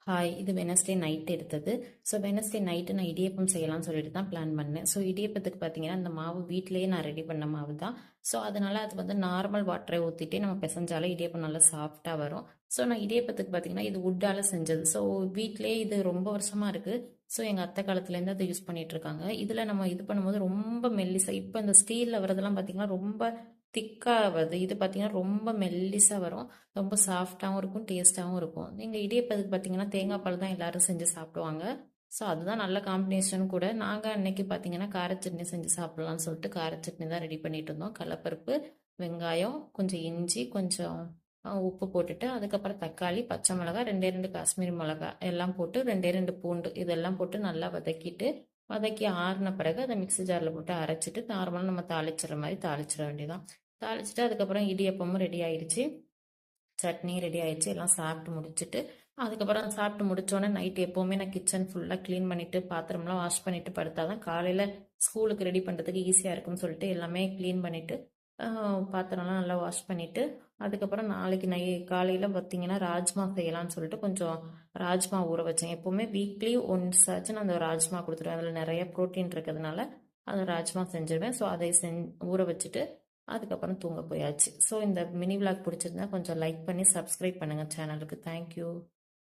Hi, இது Wednesday night எடுத்தது. So Wednesday night நான் இடியப்பம் செய்யலாம்னு சொல்லிட்டு தான் பிளான் பண்ணேன். ஸோ இடியப்பத்துக்கு பார்த்தீங்கன்னா, இந்த மாவு வீட்டிலேயே நான் ரெடி பண்ண மாவு தான். ஸோ அதனால அது வந்து நார்மல் வாட்டரை ஊற்றிட்டே நம்ம பிசைஞ்சாலே இடியப்பம் நல்லா சாஃப்டாக வரும். ஸோ நான் இடியப்பத்துக்கு பார்த்தீங்கன்னா, இது வுட்டால் செஞ்சது. ஸோ வீட்டிலேயே இது ரொம்ப வருஷமாக இருக்குது. ஸோ எங்கள் அத்தை காலத்துலேருந்து அதை யூஸ் பண்ணிட்டு இருக்காங்க. இதில் நம்ம இது பண்ணும்போது ரொம்ப மெல்லிசா இப்போ இந்த ஸ்டீலில் வரதெல்லாம் பார்த்தீங்கன்னா ரொம்ப திக்காக வருது. இது பார்த்தீங்கன்னா ரொம்ப மெல்லிசாக வரும். ரொம்ப சாஃப்டாகவும் இருக்கும், டேஸ்ட்டாகவும் இருக்கும். நீங்கள் இடியப்பத்துக்கு பார்த்தீங்கன்னா தேங்காய் பால் தான் எல்லாரும் செஞ்சு சாப்பிடுவாங்க. ஸோ அதுதான் நல்ல காம்பினேஷன் கூட. நாங்கள் அன்னைக்கு பார்த்தீங்கன்னா கார சட்னி செஞ்சு சாப்பிட்லான்னு சொல்லிட்டு கார சட்னி தான் ரெடி பண்ணிட்டு இருந்தோம். கடலைப்பருப்பு, வெங்காயம், கொஞ்சம் இஞ்சி, கொஞ்சம் உப்பு போட்டுட்டு அதுக்கப்புறம் தக்காளி, பச்சை மிளகாய், ரெண்டே ரெண்டு காஷ்மீரி மிளகாய் எல்லாம் போட்டு ரெண்டே ரெண்டு பூண்டு இதெல்லாம் போட்டு நல்லா வதக்கிட்டு வதக்கி ஆறின பிறகு அதை மிக்ஸி ஜாரில் போட்டு அரைச்சிட்டு நார்மலாக நம்ம தாளிச்சிடுற மாதிரி தாளிச்சிட வேண்டியதான். தாளிச்சிட்டு அதுக்கப்புறம் இடியப்பமும் ரெடி ஆயிடுச்சு, சட்னி ரெடி ஆயிடுச்சு. எல்லாம் சாப்பிட்டு முடிச்சுட்டு அதுக்கப்புறம் சாப்பிட்டு முடிச்சோடனே நைட் எப்போவுமே நான் கிச்சன் ஃபுல்லாக க்ளீன் பண்ணிவிட்டு பாத்திரம்லாம் வாஷ் பண்ணிவிட்டு படுத்தாதான் காலையில் ஸ்கூலுக்கு ரெடி பண்ணுறதுக்கு ஈஸியாக இருக்கும்னு சொல்லிட்டு எல்லாமே க்ளீன் பண்ணிவிட்டு பாத்திரம்லாம் நல்லா வாஷ் பண்ணிவிட்டு அதுக்கப்புறம் நாளைக்கு காலையில் பார்த்தீங்கன்னா ராஜ்மா செய்யலாம்னு சொல்லிட்டு கொஞ்சம் ராஜ்மா ஊற வச்சேன். எப்போவுமே வீக்லி ஒன்ஸ் ஆச்சு நான் அந்த ராஜ்மா கொடுத்துருவேன். அதில் நிறைய ப்ரோட்டீன் இருக்கிறதுனால அந்த ராஜ்மா செஞ்சுருவேன். ஸோ அதை ஊற வச்சுட்டு அதுக்கப்புறம் தூங்க போயாச்சு. ஸோ இந்த மினி விளாக் பிடிச்சிருந்தா கொஞ்சம் லைக் பண்ணி சப்ஸ்கிரைப் பண்ணுங்கள் சேனலுக்கு. தேங்க்யூ.